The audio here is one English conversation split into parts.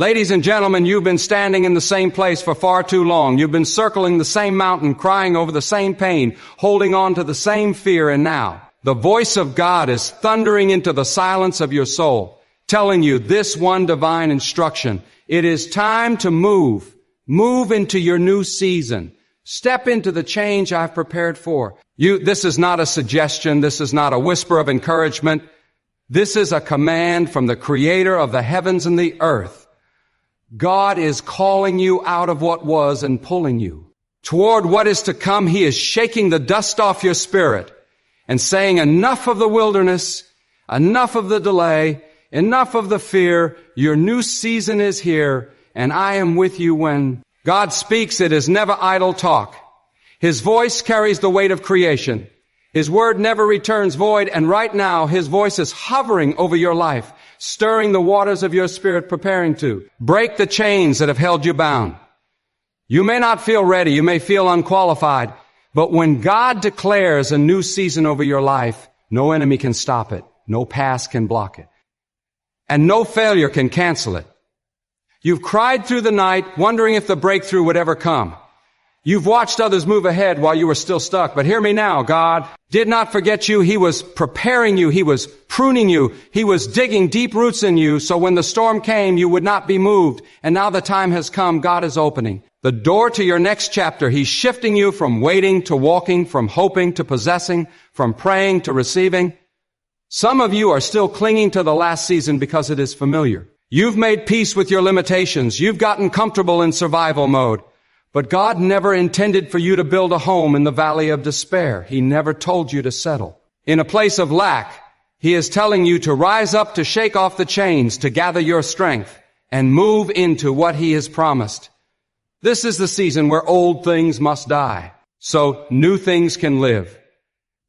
Ladies and gentlemen, you've been standing in the same place for far too long. You've been circling the same mountain, crying over the same pain, holding on to the same fear, and now the voice of God is thundering into the silence of your soul, telling you this one divine instruction. It is time to move. Move into your new season. Step into the change I've prepared for you. This is not a suggestion. This is not a whisper of encouragement. This is a command from the Creator of the heavens and the earth. God is calling you out of what was and pulling you toward what is to come. He is shaking the dust off your spirit and saying, enough of the wilderness, enough of the delay, enough of the fear. Your new season is here, and I am with you when God speaks. It is never idle talk. His voice carries the weight of creation. His word never returns void, and right now His voice is hovering over your life, stirring the waters of your spirit, preparing to break the chains that have held you bound. You may not feel ready. You may feel unqualified. But when God declares a new season over your life, no enemy can stop it. No past can block it. And no failure can cancel it. You've cried through the night, wondering if the breakthrough would ever come. You've watched others move ahead while you were still stuck. But hear me now, God did not forget you. He was preparing you. He was pruning you. He was digging deep roots in you, so when the storm came, you would not be moved. And now the time has come. God is opening the door to your next chapter. He's shifting you from waiting to walking, from hoping to possessing, from praying to receiving. Some of you are still clinging to the last season because it is familiar. You've made peace with your limitations. You've gotten comfortable in survival mode. But God never intended for you to build a home in the valley of despair. He never told you to settle in a place of lack. He is telling you to rise up, to shake off the chains, to gather your strength and move into what He has promised. This is the season where old things must die, so new things can live.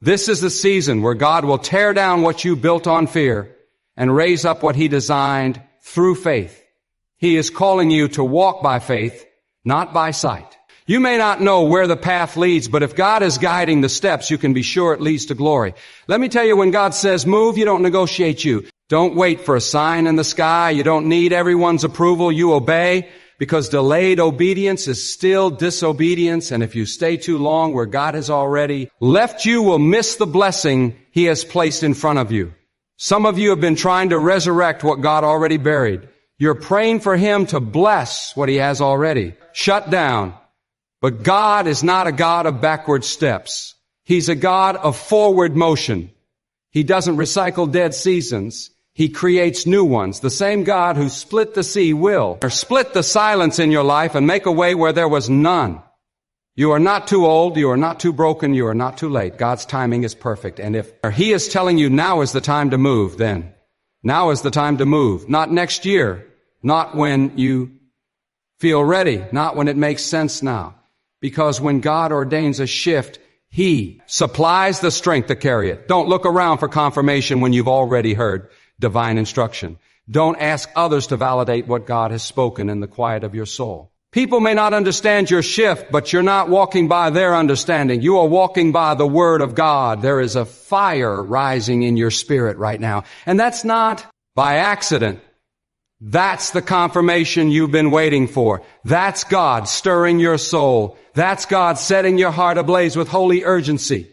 This is the season where God will tear down what you built on fear and raise up what He designed through faith. He is calling you to walk by faith, not by sight. You may not know where the path leads, but if God is guiding the steps, you can be sure it leads to glory. Let me tell you, when God says move, you don't negotiate you. Don't wait for a sign in the sky. You don't need everyone's approval. You obey, because delayed obedience is still disobedience. And if you stay too long where God has already left you, will miss the blessing He has placed in front of you. Some of you have been trying to resurrect what God already buried. You're praying for Him to bless what He has already shut down. But God is not a God of backward steps. He's a God of forward motion. He doesn't recycle dead seasons. He creates new ones. The same God who split the sea will split the silence in your life and make a way where there was none. You are not too old. You are not too broken. You are not too late. God's timing is perfect. And if He is telling you now is the time to move, then now is the time to move. Not next year. Not when you feel ready. Not when it makes sense now. Because when God ordains a shift, He supplies the strength to carry it. Don't look around for confirmation when you've already heard divine instruction. Don't ask others to validate what God has spoken in the quiet of your soul. People may not understand your shift, but you're not walking by their understanding. You are walking by the Word of God. There is a fire rising in your spirit right now. And that's not by accident. That's the confirmation you've been waiting for. That's God stirring your soul. That's God setting your heart ablaze with holy urgency.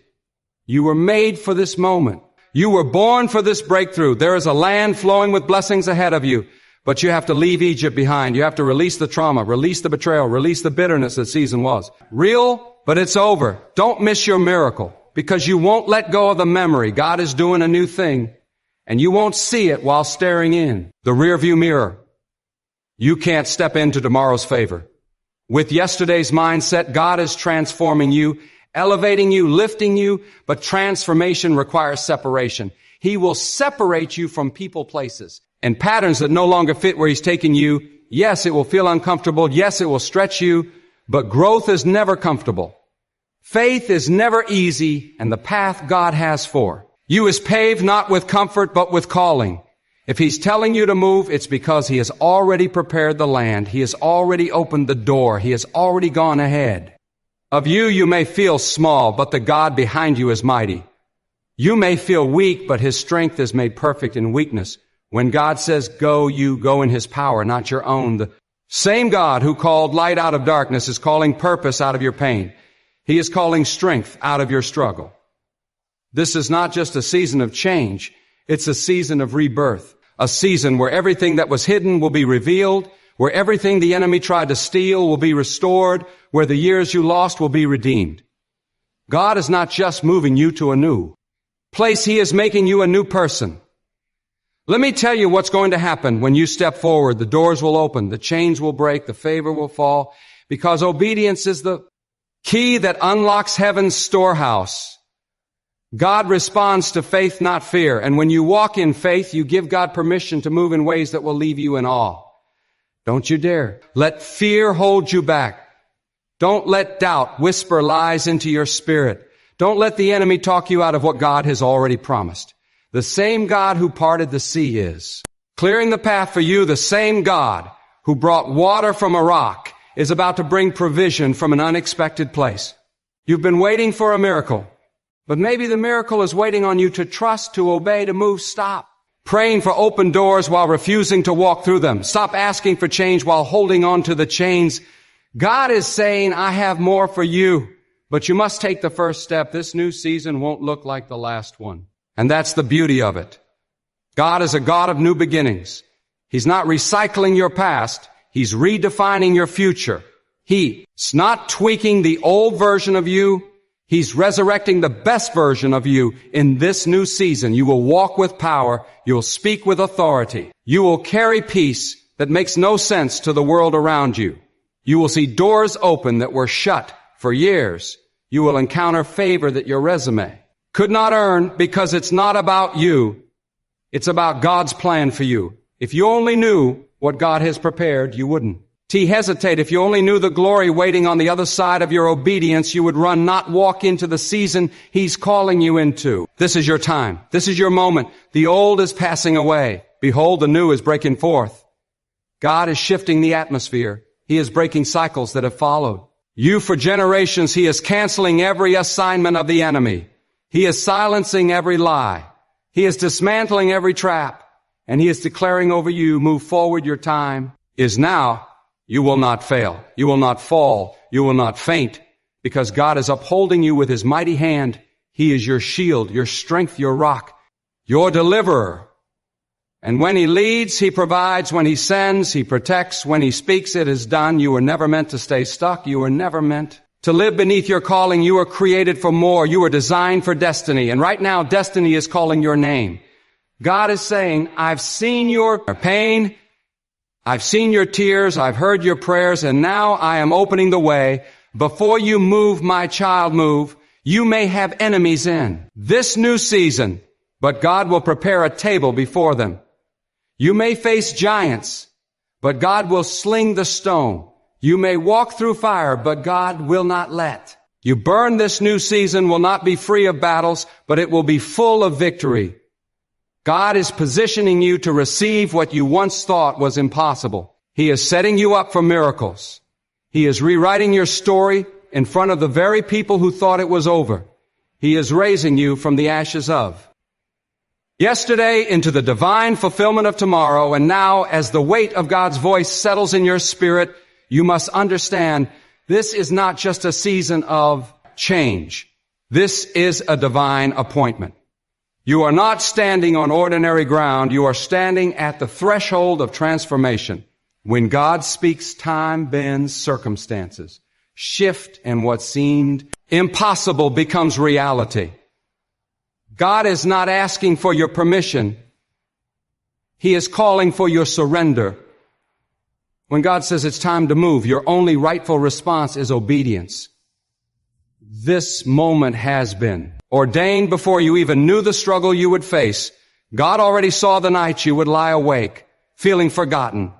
You were made for this moment. You were born for this breakthrough. There is a land flowing with blessings ahead of you, but you have to leave Egypt behind. You have to release the trauma, release the betrayal, release the bitterness that season was. Real, but it's over. Don't miss your miracle, because you won't let go of the memory. God is doing a new thing. And you won't see it while staring in the rearview mirror. You can't step into tomorrow's favor. With yesterday's mindset, God is transforming you, elevating you, lifting you, but transformation requires separation. He will separate you from people, places, and patterns that no longer fit where He's taking you. Yes, it will feel uncomfortable. Yes, it will stretch you, but growth is never comfortable. Faith is never easy, and the path God has for you is paved not with comfort, but with calling. If He's telling you to move, it's because He has already prepared the land. He has already opened the door. He has already gone ahead. Of you may feel small, but the God behind you is mighty. You may feel weak, but His strength is made perfect in weakness. When God says go, you go in His power, not your own. The same God who called light out of darkness is calling purpose out of your pain. He is calling strength out of your struggle. This is not just a season of change. It's a season of rebirth. A season where everything that was hidden will be revealed, where everything the enemy tried to steal will be restored, where the years you lost will be redeemed. God is not just moving you to a new place. He is making you a new person. Let me tell you what's going to happen when you step forward. The doors will open, the chains will break, the favor will fall, because obedience is the key that unlocks heaven's storehouse. God responds to faith, not fear. And when you walk in faith, you give God permission to move in ways that will leave you in awe. Don't you dare let fear hold you back. Don't let doubt whisper lies into your spirit. Don't let the enemy talk you out of what God has already promised. The same God who parted the sea is clearing the path for you. The same God who brought water from a rock is about to bring provision from an unexpected place. You've been waiting for a miracle, but maybe the miracle is waiting on you to trust, to obey, to move. Stop praying for open doors while refusing to walk through them. Stop asking for change while holding on to the chains. God is saying, I have more for you, but you must take the first step. This new season won't look like the last one. And that's the beauty of it. God is a God of new beginnings. He's not recycling your past. He's redefining your future. He's not tweaking the old version of you. He's resurrecting the best version of you in this new season. You will walk with power. You'll speak with authority. You will carry peace that makes no sense to the world around you. You will see doors open that were shut for years. You will encounter favor that your resume could not earn, because it's not about you. It's about God's plan for you. If you only knew what God has prepared, you wouldn't hesitate. If you only knew the glory waiting on the other side of your obedience, you would run, not walk into the season He's calling you into. This is your time. This is your moment. The old is passing away. Behold, the new is breaking forth. God is shifting the atmosphere. He is breaking cycles that have followed you for generations. He is canceling every assignment of the enemy. He is silencing every lie. He is dismantling every trap. And He is declaring over you, move forward, your time is now. You will not fail. You will not fall. You will not faint, because God is upholding you with His mighty hand. He is your shield, your strength, your rock, your deliverer. And when He leads, He provides. When He sends, He protects. When He speaks, it is done. You were never meant to stay stuck. You were never meant to live beneath your calling. You were created for more. You were designed for destiny. And right now, destiny is calling your name. God is saying, I've seen your pain. I've seen your tears. I've heard your prayers. And now I am opening the way. Before you move, my child, move. You may have enemies in this new season, but God will prepare a table before them. You may face giants, but God will sling the stone. You may walk through fire, but God will not let you burn. This new season will not be free of battles, but it will be full of victory. God is positioning you to receive what you once thought was impossible. He is setting you up for miracles. He is rewriting your story in front of the very people who thought it was over. He is raising you from the ashes of yesterday into the divine fulfillment of tomorrow. And now, as the weight of God's voice settles in your spirit, you must understand this is not just a season of change. This is a divine appointment. You are not standing on ordinary ground. You are standing at the threshold of transformation. When God speaks, time bends, circumstances shift, and what seemed impossible becomes reality. God is not asking for your permission. He is calling for your surrender. When God says it's time to move, your only rightful response is obedience. This moment has been ordained before you even knew the struggle you would face. God already saw the nights you would lie awake, feeling forgotten.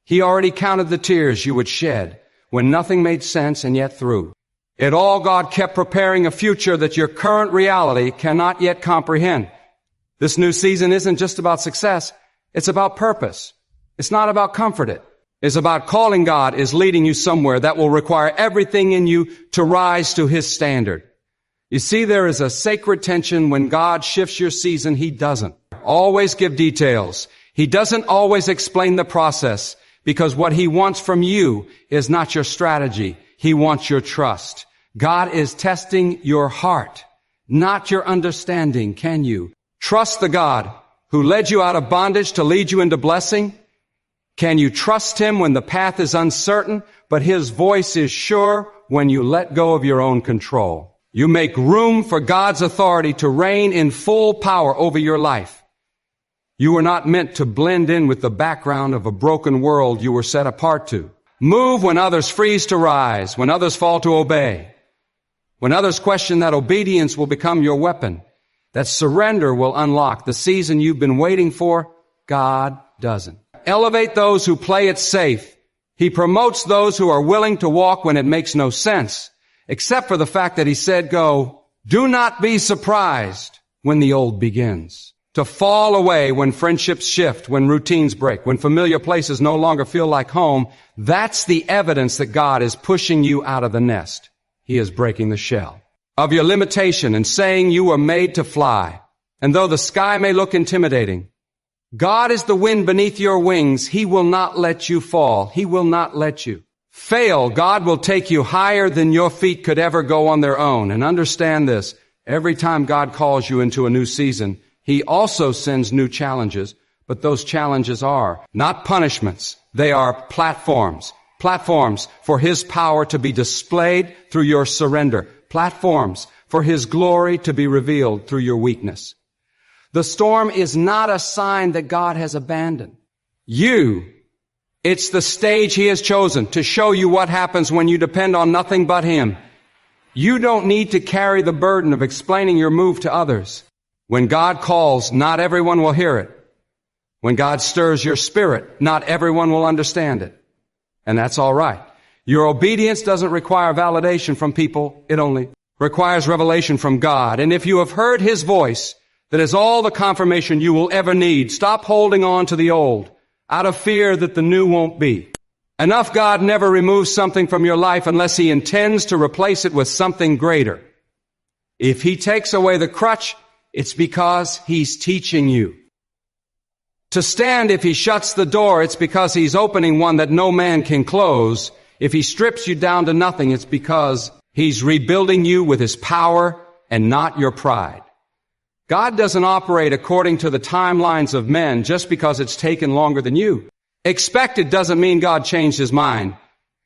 He already counted the tears you would shed when nothing made sense, and yet through it all, God kept preparing a future that your current reality cannot yet comprehend. This new season isn't just about success. It's about purpose. It's not about comfort. It's about calling. God is leading you somewhere that will require everything in you to rise to His standard. You see, there is a sacred tension when God shifts your season. He doesn't always give details. He doesn't always explain the process because what he wants from you is not your strategy. He wants your trust. God is testing your heart, not your understanding. Can you trust the God who led you out of bondage to lead you into blessing? Can you trust him when the path is uncertain, but his voice is sure when you let go of your own control? You make room for God's authority to reign in full power over your life. You were not meant to blend in with the background of a broken world you were set apart to. Move when others freeze to rise, when others fall to obey. When others question, that obedience will become your weapon. That surrender will unlock the season you've been waiting for. God doesn't. Elevate those who play it safe. He promotes those who are willing to walk when it makes no sense, except for the fact that he said go. Do not be surprised when the old begins. To fall away when friendships shift, when routines break, when familiar places no longer feel like home, that's the evidence that God is pushing you out of the nest. He is breaking the shell of your limitation and saying you were made to fly. And though the sky may look intimidating, God is the wind beneath your wings. He will not let you fall. He will not let you fail. God will take you higher than your feet could ever go on their own. And understand this, every time God calls you into a new season, he also sends new challenges, but those challenges are not punishments. They are platforms. Platforms for his power to be displayed through your surrender. Platforms for his glory to be revealed through your weakness. The storm is not a sign that God has abandoned you. It's the stage he has chosen to show you what happens when you depend on nothing but him. You don't need to carry the burden of explaining your move to others. When God calls, not everyone will hear it. When God stirs your spirit, not everyone will understand it. And that's all right. Your obedience doesn't require validation from people. It only requires revelation from God. And if you have heard his voice, that is all the confirmation you will ever need. Stop holding on to the old out of fear that the new won't be. Enough. God never removes something from your life unless he intends to replace it with something greater. If he takes away the crutch, it's because he's teaching you to stand. If he shuts the door, it's because he's opening one that no man can close. If he strips you down to nothing, it's because he's rebuilding you with his power and not your pride. God doesn't operate according to the timelines of men just because it's taken longer than you. Expected doesn't mean God changed his mind.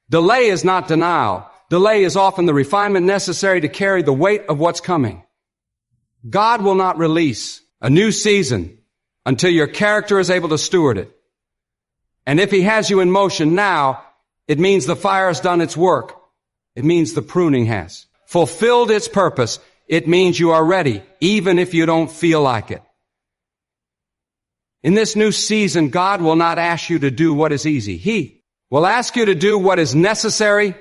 Delay is not denial. Delay is often the refinement necessary to carry the weight of what's coming. God will not release a new season until your character is able to steward it. And if he has you in motion now, it means the fire has done its work. It means the pruning has fulfilled its purpose. It means you are ready, even if you don't feel like it. In this new season, God will not ask you to do what is easy. He will ask you to do what is necessary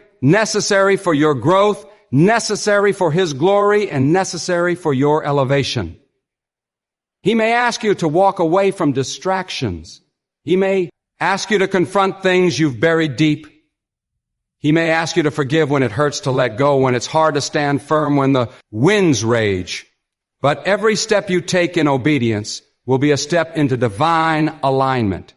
for your growth, necessary for his glory, and necessary for your elevation. He may ask you to walk away from distractions. He may ask you to confront things you've buried deep. He may ask you to forgive when it hurts to let go, when it's hard to stand firm, when the winds rage. But every step you take in obedience will be a step into divine alignment.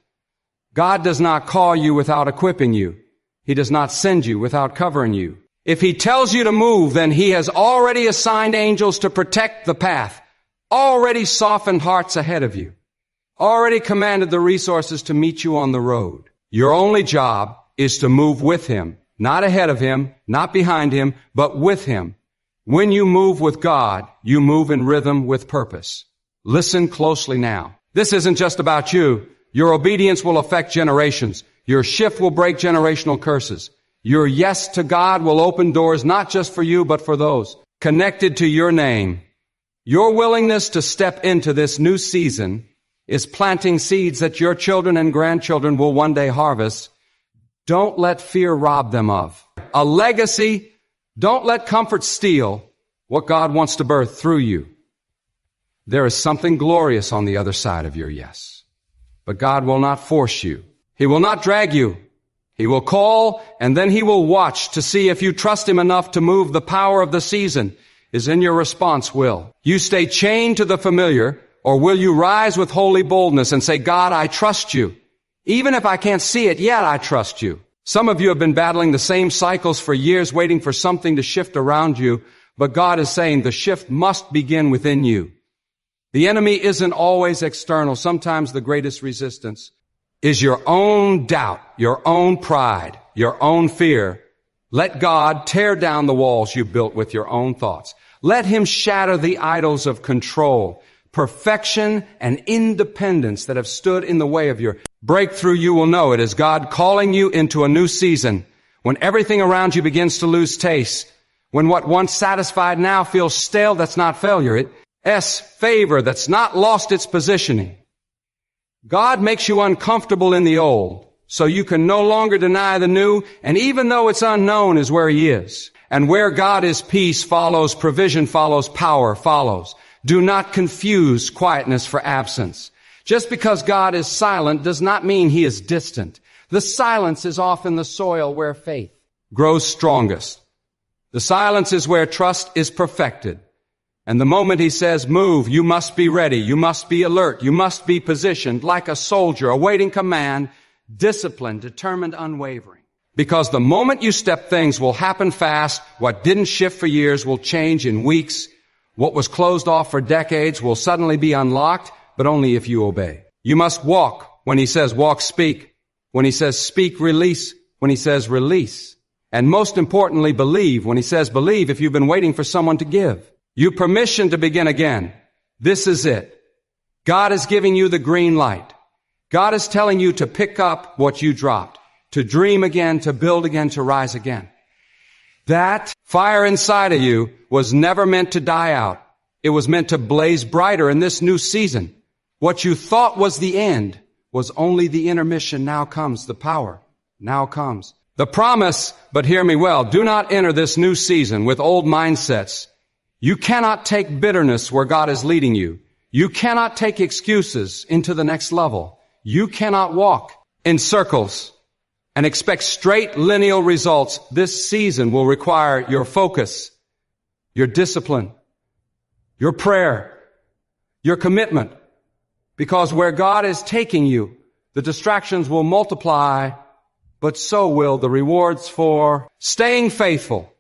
God does not call you without equipping you. He does not send you without covering you. If he tells you to move, then he has already assigned angels to protect the path, already softened hearts ahead of you, already commanded the resources to meet you on the road. Your only job is to move with him. Not ahead of him, not behind him, but with him. When you move with God, you move in rhythm with purpose. Listen closely now. This isn't just about you. Your obedience will affect generations. Your shift will break generational curses. Your yes to God will open doors not just for you, but for those connected to your name. Your willingness to step into this new season is planting seeds that your children and grandchildren will one day harvest. Don't let fear rob them of a legacy. Don't let comfort steal what God wants to birth through you. There is something glorious on the other side of your yes. But God will not force you. He will not drag you. He will call, and then he will watch to see if you trust him enough to move. The power of the season is in your response will. You stay chained to the familiar Or will you rise with holy boldness and say, God, I trust you. Even if I can't see it yet, I trust you. Some of you have been battling the same cycles for years, waiting for something to shift around you, but God is saying the shift must begin within you. The enemy isn't always external. Sometimes the greatest resistance is your own doubt, your own pride, your own fear. Let God tear down the walls you built with your own thoughts. Let him shatter the idols of control, perfection, and independence that have stood in the way of your breakthrough. You will know it is God calling you into a new season when everything around you begins to lose taste, when what once satisfied now feels stale. That's not failure. It's favor that's not lost its positioning. God makes you uncomfortable in the old so you can no longer deny the new, and even though it's unknown is where he is. And where God is, peace follows, provision follows, power follows. Do not confuse quietness for absence. Just because God is silent does not mean he is distant. The silence is often the soil where faith grows strongest. The silence is where trust is perfected. And the moment he says, move, you must be ready, you must be alert, you must be positioned like a soldier awaiting command, disciplined, determined, unwavering. Because the moment you step, things will happen fast. What didn't shift for years will change in weeks. What was closed off for decades will suddenly be unlocked, but only if you obey. You must walk. When he says walk, speak. When he says speak, release. When he says release. And most importantly, believe. When he says believe, if you've been waiting for someone to give you permission to begin again, this is it. God is giving you the green light. God is telling you to pick up what you dropped, to dream again, to build again, to rise again. That fire inside of you was never meant to die out. It was meant to blaze brighter in this new season. What you thought was the end was only the intermission. Now comes the power. Now comes the promise. But hear me well. Do not enter this new season with old mindsets. You cannot take bitterness where God is leading you. You cannot take excuses into the next level. You cannot walk in circles and expect straight linear results. This season will require your focus, your discipline, your prayer, your commitment. Because where God is taking you, the distractions will multiply, but so will the rewards for staying faithful.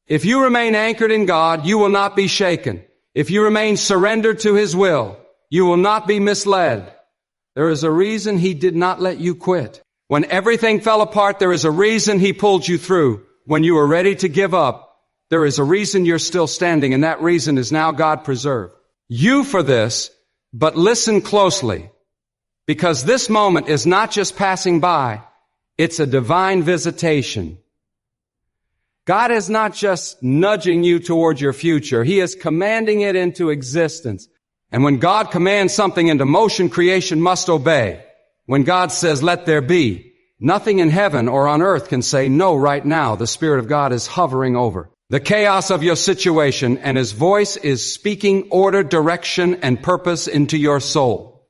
If you remain anchored in God, you will not be shaken. If you remain surrendered to his will, you will not be misled. There is a reason he did not let you quit. When everything fell apart, there is a reason he pulled you through. When you were ready to give up, there is a reason you're still standing, and that reason is now God preserved you for this. But listen closely, because this moment is not just passing by, it's a divine visitation. God is not just nudging you toward your future. He is commanding it into existence. And when God commands something into motion, creation must obey. When God says, let there be, nothing in heaven or on earth can say no right now. The Spirit of God is hovering over the chaos of your situation, and his voice is speaking order, direction, and purpose into your soul.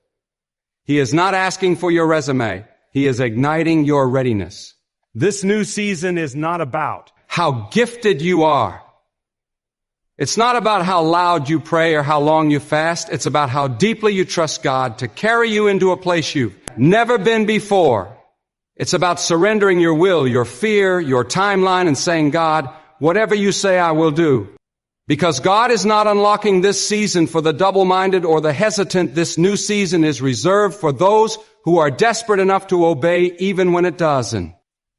He is not asking for your resume. He is igniting your readiness. This new season is not about how gifted you are. It's not about how loud you pray or how long you fast. It's about how deeply you trust God to carry you into a place you've never been before. It's about surrendering your will, your fear, your timeline, and saying, God, whatever you say, I will do. Because God is not unlocking this season for the double-minded or the hesitant. This new season is reserved for those who are desperate enough to obey even when it doesn't.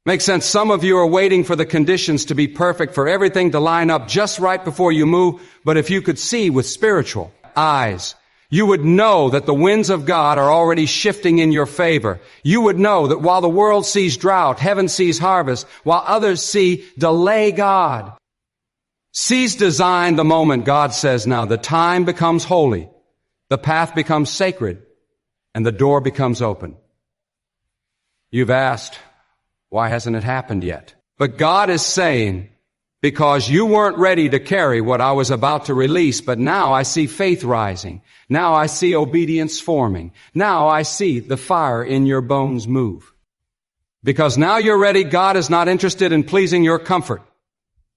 Makes sense. Some of you are waiting for the conditions to be perfect, for everything to line up just right before you move. But if you could see with spiritual eyes, you would know that the winds of God are already shifting in your favor. You would know that while the world sees drought, heaven sees harvest, while others see delay, God sees design. The moment God says now, the time becomes holy, the path becomes sacred, and the door becomes open. You've asked, why hasn't it happened yet? But God is saying, because you weren't ready to carry what I was about to release, but now I see faith rising. Now I see obedience forming. Now I see the fire in your bones move. Because now you're ready, God is not interested in pleasing your comfort.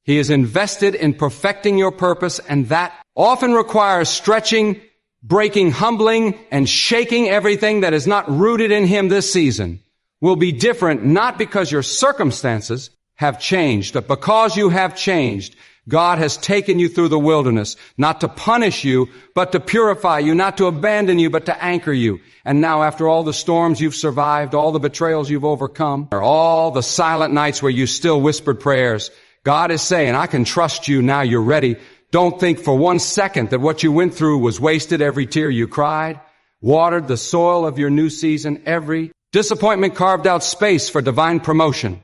He is invested in perfecting your purpose, and that often requires stretching breaking, humbling, and shaking everything that is not rooted in Him this season will be different, not because your circumstances have changed, but because you have changed. God has taken you through the wilderness, not to punish you, but to purify you, not to abandon you, but to anchor you. And now, after all the storms you've survived, all the betrayals you've overcome, or all the silent nights where you still whispered prayers, God is saying, I can trust you now. You're ready. Don't think for 1 second that what you went through was wasted. Every tear you cried watered the soil of your new season. Every disappointment carved out space for divine promotion.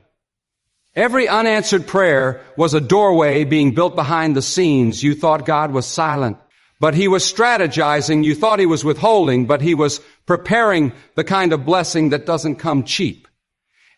Every unanswered prayer was a doorway being built behind the scenes. You thought God was silent, but He was strategizing. You thought He was withholding, but He was preparing the kind of blessing that doesn't come cheap.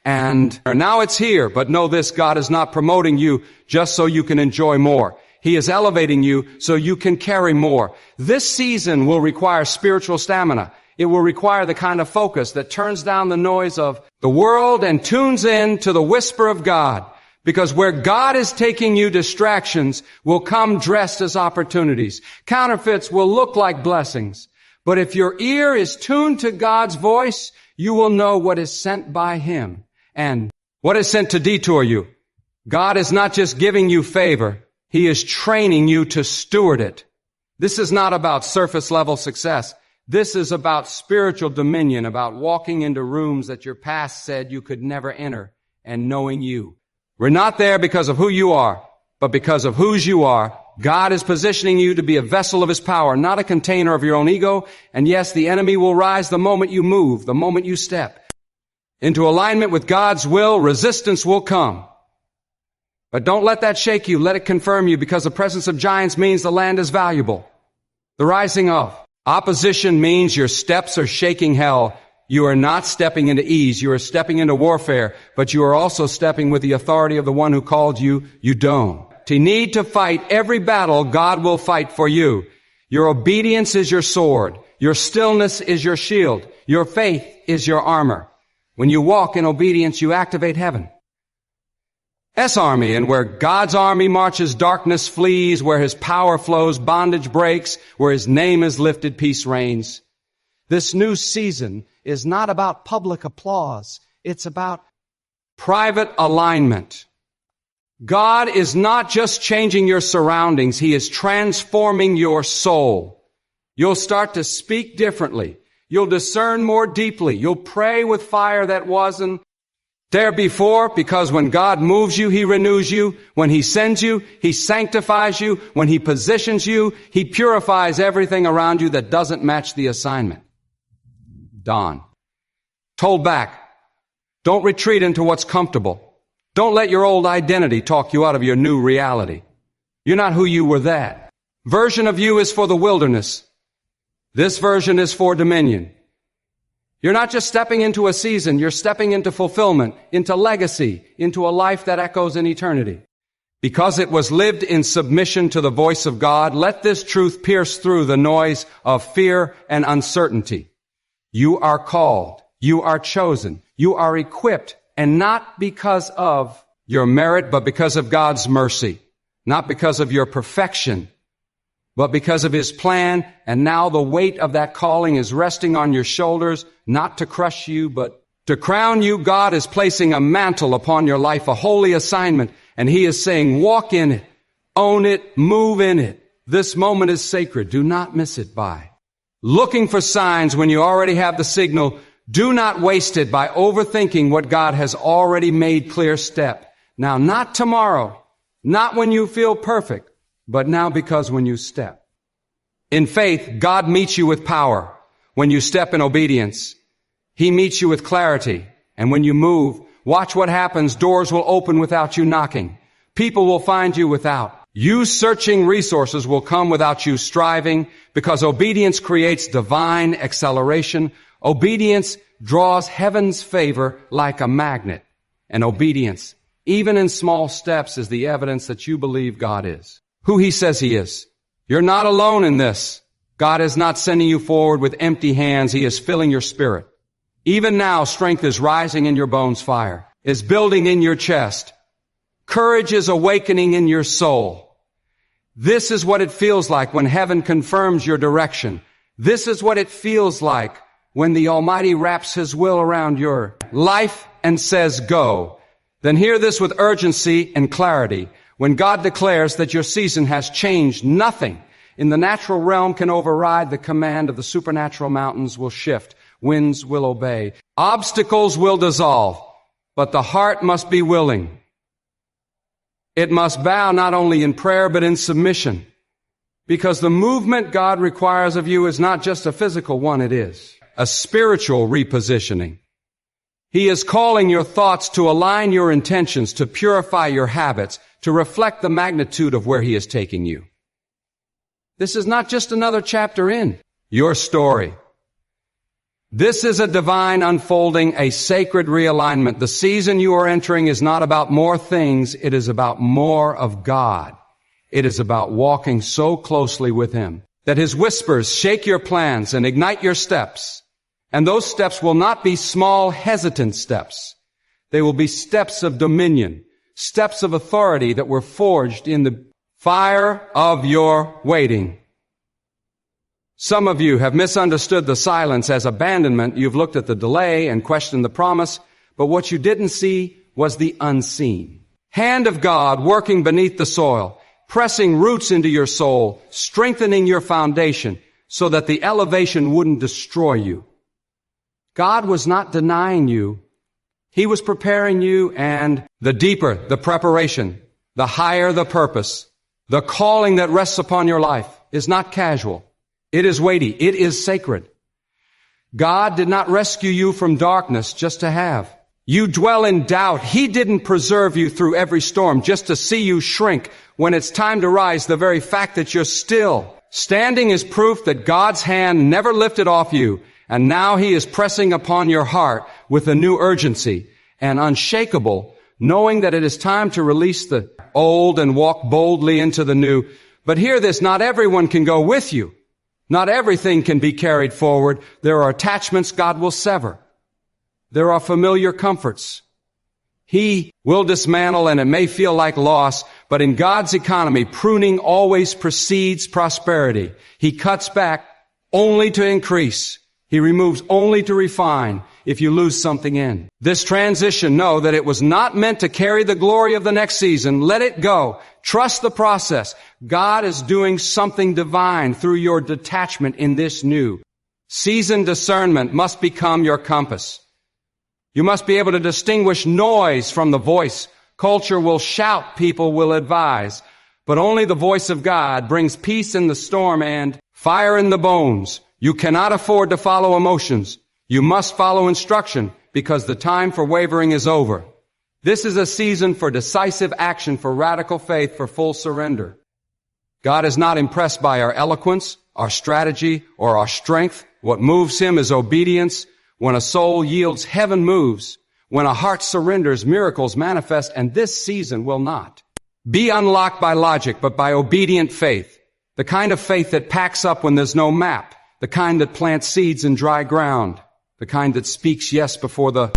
And now it's here, but know this, God is not promoting you just so you can enjoy more. He is elevating you so you can carry more. This season will require spiritual stamina. It will require the kind of focus that turns down the noise of the world and tunes in to the whisper of God. Because where God is taking you, distractions will come dressed as opportunities. Counterfeits will look like blessings. But if your ear is tuned to God's voice, you will know what is sent by Him and what is sent to detour you. God is not just giving you favor. He is training you to steward it. This is not about surface level success. This is about spiritual dominion, about walking into rooms that your past said you could never enter and knowing you. We're not there because of who you are, but because of whose you are. God is positioning you to be a vessel of His power, not a container of your own ego. And yes, the enemy will rise the moment you move, the moment you step into alignment with God's will. Resistance will come. But don't let that shake you. Let it confirm you, because the presence of giants means the land is valuable. The rising of opposition means your steps are shaking hell. You are not stepping into ease. You are stepping into warfare, but you are also stepping with the authority of the one who called you. You don't. You need to fight every battle. God will fight for you. Your obedience is your sword. Your stillness is your shield. Your faith is your armor. When you walk in obedience, you activate heaven. Army, and where God's army marches, darkness flees. Where His power flows, bondage breaks. Where His name is lifted, peace reigns. This new season is not about public applause. It's about private alignment. God is not just changing your surroundings. He is transforming your soul. You'll start to speak differently. You'll discern more deeply. You'll pray with fire that wasn't there before, because when God moves you, He renews you. When He sends you, He sanctifies you. When He positions you, He purifies everything around you that doesn't match the assignment. Don. Hold back. Don't retreat into what's comfortable. Don't let your old identity talk you out of your new reality. You're not who you were. That version of you is for the wilderness. This version is for dominion. You're not just stepping into a season, you're stepping into fulfillment, into legacy, into a life that echoes in eternity. Because it was lived in submission to the voice of God, let this truth pierce through the noise of fear and uncertainty. You are called, you are chosen, you are equipped, and not because of your merit, but because of God's mercy. Not because of your perfection, but because of His plan. And now the weight of that calling is resting on your shoulders, not to crush you, but to crown you. God is placing a mantle upon your life, a holy assignment, and He is saying, walk in it, own it, move in it. This moment is sacred. Do not miss it by looking for signs when you already have the signal. Do not waste it by overthinking what God has already made clear. Step now, not tomorrow, not when you feel perfect, but now, because when you step in faith, God meets you with power. When you step in obedience, He meets you with clarity. And when you move, watch what happens. Doors will open without you knocking. People will find you without you searching. Resources will come without you striving, because obedience creates divine acceleration. Obedience draws heaven's favor like a magnet. And obedience, even in small steps, is the evidence that you believe God is who He says He is. You're not alone in this. God is not sending you forward with empty hands. He is filling your spirit. Even now, strength is rising in your bones. Fire is building in your chest. Courage is awakening in your soul. This is what it feels like when heaven confirms your direction. This is what it feels like when the Almighty wraps His will around your life and says, go. Then hear this with urgency and clarity. When God declares that your season has changed, nothing in the natural realm can override the command of the supernatural. Mountains will shift. Winds will obey. Obstacles will dissolve. But the heart must be willing. It must bow not only in prayer but in submission. Because the movement God requires of you is not just a physical one, it is a spiritual repositioning. He is calling your thoughts to align your intentions, to purify your habits, to reflect the magnitude of where He is taking you. This is not just another chapter in your story. This is a divine unfolding, a sacred realignment. The season you are entering is not about more things, it is about more of God. It is about walking so closely with Him that His whispers shake your plans and ignite your steps. And those steps will not be small, hesitant steps. They will be steps of dominion, steps of authority that were forged in the fire of your waiting. Some of you have misunderstood the silence as abandonment. You've looked at the delay and questioned the promise, but what you didn't see was the unseen hand of God working beneath the soil, pressing roots into your soul, strengthening your foundation so that the elevation wouldn't destroy you. God was not denying you. He was preparing you, and the deeper the preparation, the higher the purpose, the calling that rests upon your life is not casual. It is weighty. It is sacred. God did not rescue you from darkness just to have. You dwell in doubt. He didn't preserve you through every storm just to see you shrink. When it's time to rise, the very fact that you're still standing is proof that God's hand never lifted off you. And now He is pressing upon your heart with a new urgency and unshakable, knowing that it is time to release the old and walk boldly into the new. But hear this, not everyone can go with you. Not everything can be carried forward. There are attachments God will sever. There are familiar comforts He will dismantle, and it may feel like loss, but in God's economy, pruning always precedes prosperity. He cuts back only to increase. He removes only to refine if you lose something in. This transition, know that it was not meant to carry the glory of the next season. Let it go. Trust the process. God is doing something divine through your detachment in this new. Season discernment must become your compass. You must be able to distinguish noise from the voice. Culture will shout, people will advise, but only the voice of God brings peace in the storm and fire in the bones. You cannot afford to follow emotions. You must follow instruction because the time for wavering is over. This is a season for decisive action, for radical faith, for full surrender. God is not impressed by our eloquence, our strategy, or our strength. What moves Him is obedience. When a soul yields, heaven moves. When a heart surrenders, miracles manifest, and this season will not be unlocked by logic, but by obedient faith. The kind of faith that packs up when there's no map. The kind that plants seeds in dry ground. The kind that speaks yes before the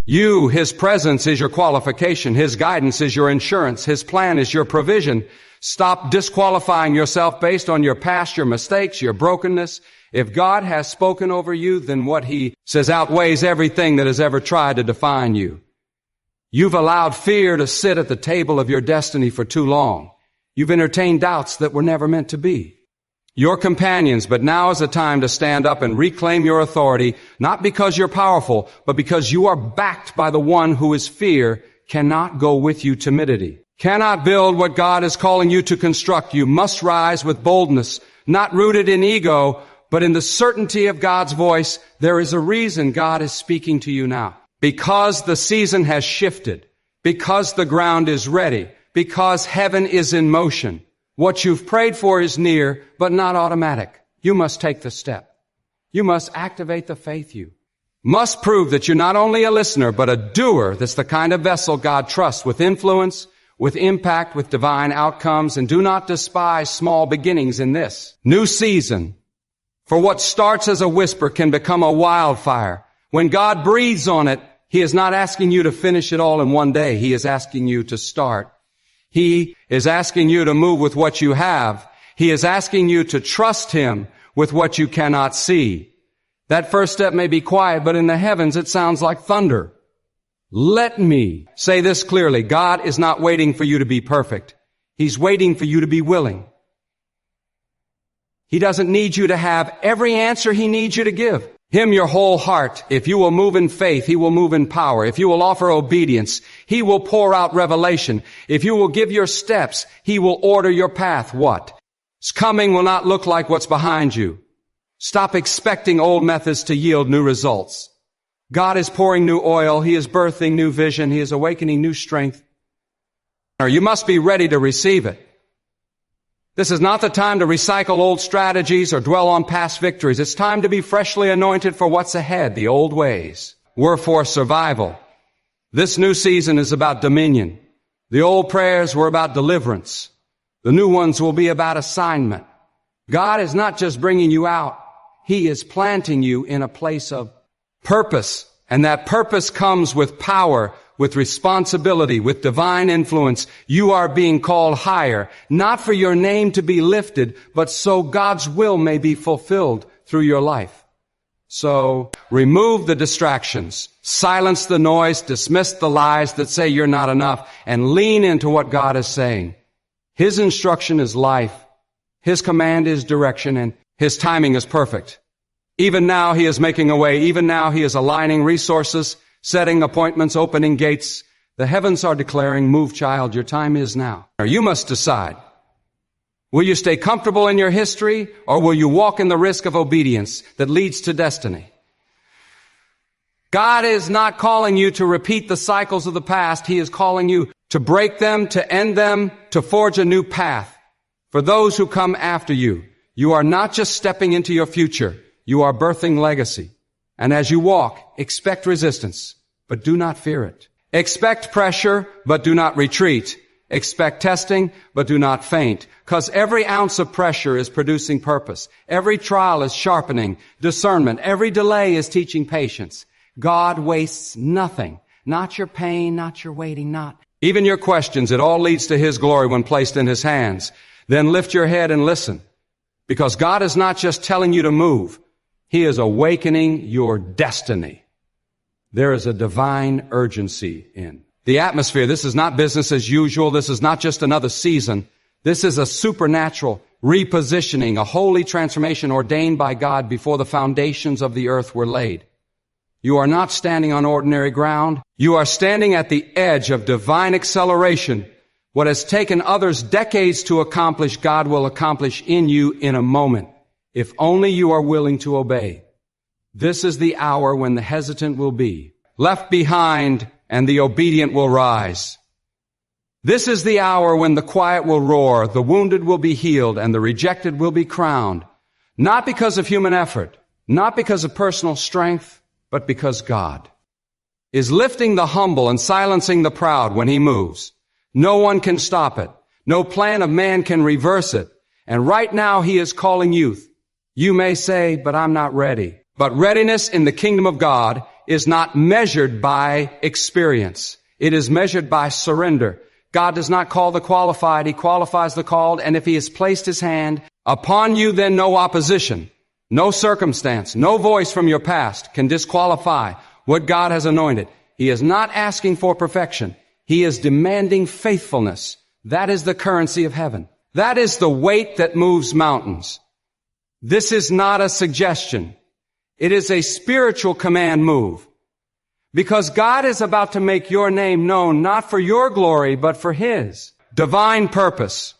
you. His presence is your qualification. His guidance is your insurance. His plan is your provision. Stop disqualifying yourself based on your past, your mistakes, your brokenness. If God has spoken over you, then what He says outweighs everything that has ever tried to define you. You've allowed fear to sit at the table of your destiny for too long. You've entertained doubts that were never meant to be. Your companions, but now is the time to stand up and reclaim your authority, not because you're powerful, but because you are backed by the one who is fear, cannot go with you timidity, cannot build what God is calling you to construct. You must rise with boldness, not rooted in ego, but in the certainty of God's voice. There is a reason God is speaking to you now. Because the season has shifted, because the ground is ready, because heaven is in motion. What you've prayed for is near, but not automatic. You must take the step. You must activate the faith. You must prove that you're not only a listener, but a doer. That's the kind of vessel God trusts with influence, with impact, with divine outcomes. And do not despise small beginnings in this new season. For what starts as a whisper can become a wildfire. When God breathes on it, He is not asking you to finish it all in one day. He is asking you to start. He is asking you to move with what you have. He is asking you to trust Him with what you cannot see. That first step may be quiet, but in the heavens it sounds like thunder. Let me say this clearly. God is not waiting for you to be perfect. He's waiting for you to be willing. He doesn't need you to have every answer He needs you to give. Him your whole heart. If you will move in faith, He will move in power. If you will offer obedience, He will pour out revelation. If you will give your steps, He will order your path. What? What's coming will not look like what's behind you. Stop expecting old methods to yield new results. God is pouring new oil. He is birthing new vision. He is awakening new strength. You must be ready to receive it. This is not the time to recycle old strategies or dwell on past victories. It's time to be freshly anointed for what's ahead. The old ways were for survival. This new season is about dominion. The old prayers were about deliverance. The new ones will be about assignment. God is not just bringing you out. He is planting you in a place of purpose. And that purpose comes with power, with responsibility, with divine influence. You are being called higher, not for your name to be lifted, but so God's will may be fulfilled through your life. So remove the distractions, silence the noise, dismiss the lies that say you're not enough, and lean into what God is saying. His instruction is life. His command is direction, and His timing is perfect. Even now He is making a way. Even now He is aligning resources, setting appointments, opening gates. The heavens are declaring, move, child, your time is now. You must decide. Will you stay comfortable in your history, or will you walk in the risk of obedience that leads to destiny? God is not calling you to repeat the cycles of the past. He is calling you to break them, to end them, to forge a new path. For those who come after you, you are not just stepping into your future. You are birthing legacy. And as you walk, expect resistance, but do not fear it. Expect pressure, but do not retreat. Expect testing, but do not faint. Because every ounce of pressure is producing purpose. Every trial is sharpening discernment. Every delay is teaching patience. God wastes nothing. Not your pain, not your waiting, not even your questions. It all leads to His glory when placed in His hands. Then lift your head and listen. Because God is not just telling you to move. He is awakening your destiny. There is a divine urgency in the atmosphere. This is not business as usual. This is not just another season. This is a supernatural repositioning, a holy transformation ordained by God before the foundations of the earth were laid. You are not standing on ordinary ground. You are standing at the edge of divine acceleration. What has taken others decades to accomplish, God will accomplish in you in a moment. If only you are willing to obey. This is the hour when the hesitant will be left behind and the obedient will rise. This is the hour when the quiet will roar, the wounded will be healed, and the rejected will be crowned. Not because of human effort, not because of personal strength, but because God is lifting the humble and silencing the proud when He moves. No one can stop it. No plan of man can reverse it. And right now He is calling youth. You may say, but I'm not ready. But readiness in the kingdom of God is not measured by experience. It is measured by surrender. God does not call the qualified. He qualifies the called. And if He has placed His hand upon you, then no opposition, no circumstance, no voice from your past can disqualify what God has anointed. He is not asking for perfection. He is demanding faithfulness. That is the currency of heaven. That is the weight that moves mountains. This is not a suggestion. It is a spiritual command move. Because God is about to make your name known, not for your glory, but for His divine purpose.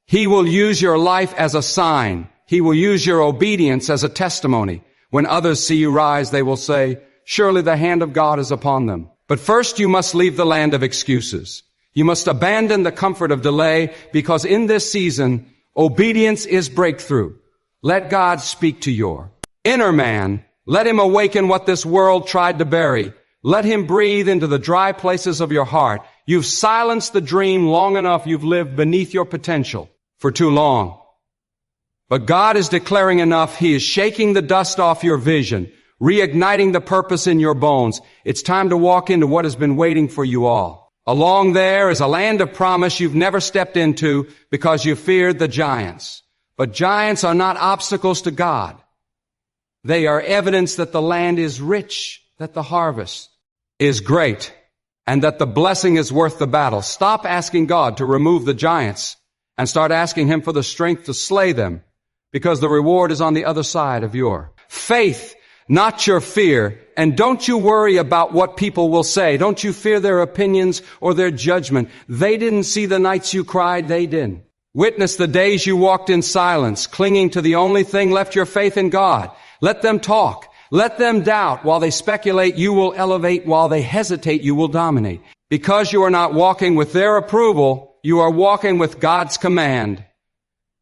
He will use your life as a sign. He will use your obedience as a testimony. When others see you rise, they will say, surely the hand of God is upon them. But first you must leave the land of excuses. You must abandon the comfort of delay, because in this season, obedience is breakthrough. Let God speak to your inner man. Let Him awaken what this world tried to bury. Let Him breathe into the dry places of your heart. You've silenced the dream long enough. You've lived beneath your potential for too long. But God is declaring enough. He is shaking the dust off your vision, reigniting the purpose in your bones. It's time to walk into what has been waiting for you all. Along there is a land of promise you've never stepped into because you feared the giants. But giants are not obstacles to God. They are evidence that the land is rich, that the harvest is great, and that the blessing is worth the battle. Stop asking God to remove the giants and start asking Him for the strength to slay them, because the reward is on the other side of your faith, not your fear. And don't you worry about what people will say. Don't you fear their opinions or their judgment. They didn't see the nights you cried. They didn't. Witness the days you walked in silence, clinging to the only thing left, your faith in God. Let them talk. Let them doubt. While they speculate, you will elevate. While they hesitate, you will dominate. Because you are not walking with their approval, you are walking with God's command.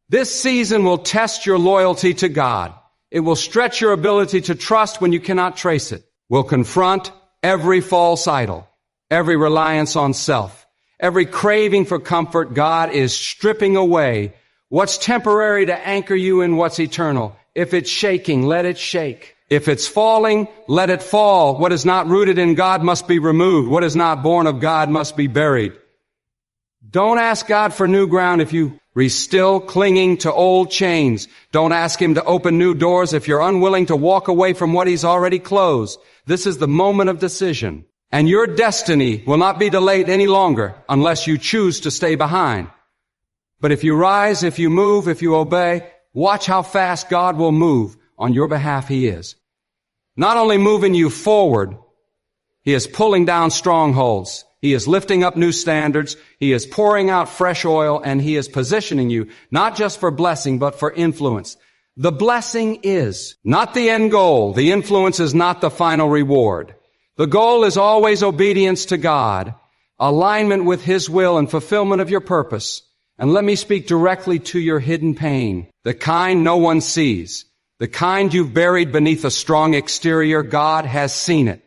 This season will test your loyalty to God. It will stretch your ability to trust when you cannot trace it. Will confront every false idol, every reliance on self, every craving for comfort. God is stripping away what's temporary to anchor you in what's eternal. If it's shaking, let it shake. If it's falling, let it fall. What is not rooted in God must be removed. What is not born of God must be buried. Don't ask God for new ground if you are still clinging to old chains. Don't ask Him to open new doors if you're unwilling to walk away from what He's already closed. This is the moment of decision. And your destiny will not be delayed any longer unless you choose to stay behind. But if you rise, if you move, if you obey, watch how fast God will move on your behalf. He is not only moving you forward, He is pulling down strongholds. He is lifting up new standards. He is pouring out fresh oil, and He is positioning you not just for blessing, but for influence. The blessing is not the end goal. The influence is not the final reward. The goal is always obedience to God, alignment with His will, and fulfillment of your purpose. And let me speak directly to your hidden pain, the kind no one sees, the kind you've buried beneath a strong exterior. God has seen it.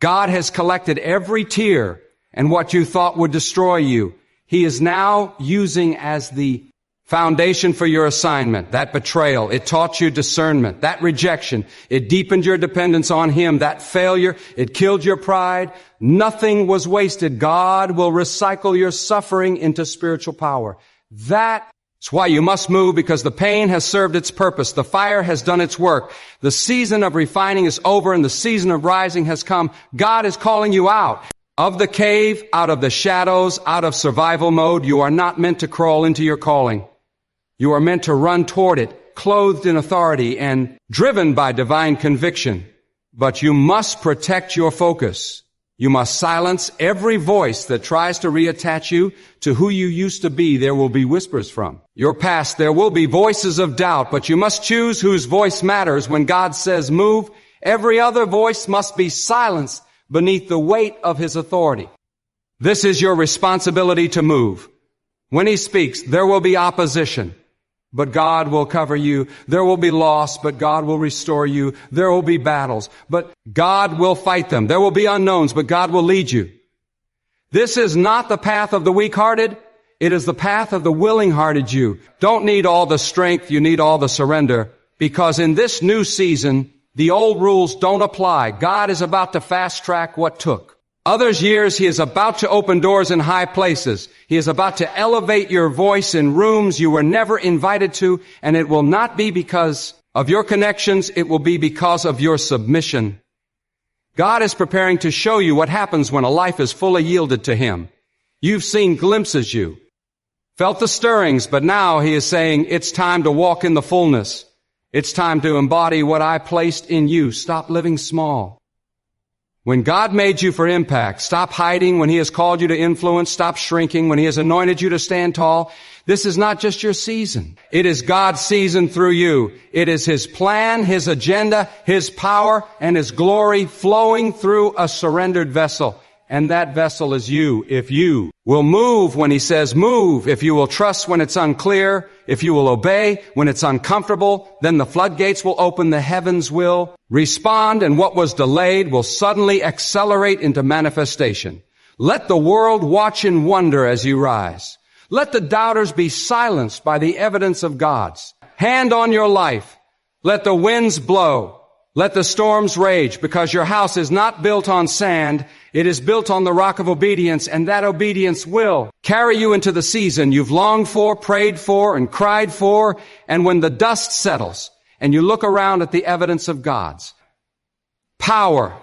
God has collected every tear and what you thought would destroy you. He is now using as the foundation for your assignment. That betrayal, it taught you discernment. That rejection, it deepened your dependence on Him. That failure, it killed your pride. Nothing was wasted. God will recycle your suffering into spiritual power. That's why you must move, because the pain has served its purpose. The fire has done its work. The season of refining is over and the season of rising has come. God is calling you out of the cave, out of the shadows, out of survival mode. You are not meant to crawl into your calling. You are meant to run toward it, clothed in authority and driven by divine conviction. But you must protect your focus. You must silence every voice that tries to reattach you to who you used to be. There will be whispers from your past. There will be voices of doubt, but you must choose whose voice matters. When God says move, every other voice must be silenced beneath the weight of His authority. This is your responsibility to move. When He speaks, there will be opposition, but God will cover you. There will be loss, but God will restore you. There will be battles, but God will fight them. There will be unknowns, but God will lead you. This is not the path of the weak-hearted. It is the path of the willing-hearted you. Don't need all the strength. You need all the surrender, because in this new season, the old rules don't apply. God is about to fast-track what took others years. He is about to open doors in high places. He is about to elevate your voice in rooms you were never invited to, and it will not be because of your connections. It will be because of your submission. God is preparing to show you what happens when a life is fully yielded to Him. You've seen glimpses, you felt the stirrings, but now He is saying it's time to walk in the fullness. It's time to embody what I placed in you. Stop living small. When God made you for impact, stop hiding. When He has called you to influence, stop shrinking. When He has anointed you to stand tall, this is not just your season. It is God's season through you. It is His plan, His agenda, His power, and His glory flowing through a surrendered vessel. And that vessel is you. If you will move when He says move, if you will trust when it's unclear, if you will obey when it's uncomfortable, then the floodgates will open, the heavens will respond, and what was delayed will suddenly accelerate into manifestation. Let the world watch in wonder as you rise. Let the doubters be silenced by the evidence of God's hand on your life. Let the winds blow. Let the storms rage, because your house is not built on sand. It is built on the rock of obedience, and that obedience will carry you into the season you've longed for, prayed for, and cried for. And when the dust settles and you look around at the evidence of God's power,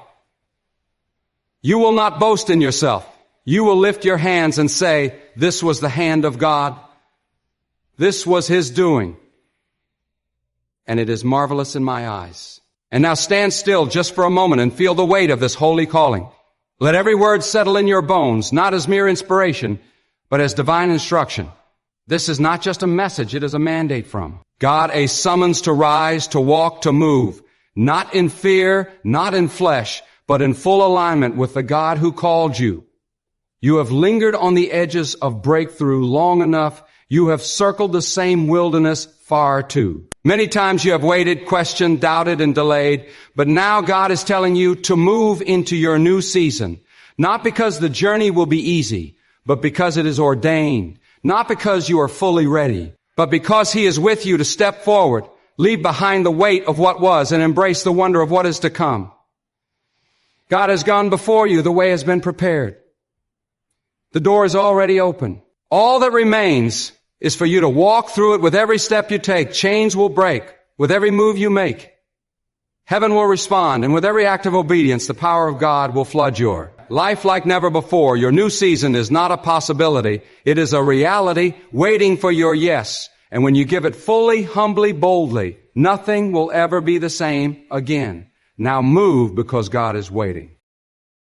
you will not boast in yourself. You will lift your hands and say, this was the hand of God. This was His doing. And it is marvelous in my eyes. And now stand still just for a moment and feel the weight of this holy calling. Let every word settle in your bones, not as mere inspiration, but as divine instruction. This is not just a message, it is a mandate from God, a summons to rise, to walk, to move, not in fear, not in flesh, but in full alignment with the God who called you. You have lingered on the edges of breakthrough long enough. You have circled the same wilderness far too. Many times you have waited, questioned, doubted, and delayed, but now God is telling you to move into your new season, not because the journey will be easy, but because it is ordained, not because you are fully ready, but because He is with you to step forward, leave behind the weight of what was, and embrace the wonder of what is to come. God has gone before you. The way has been prepared. The door is already open. All that remains is for you to walk through it with every step you take. Chains will break with every move you make. Heaven will respond, and with every act of obedience, the power of God will flood your life like never before. Your new season is not a possibility. It is a reality waiting for your yes. And when you give it fully, humbly, boldly, nothing will ever be the same again. Now move, because God is waiting.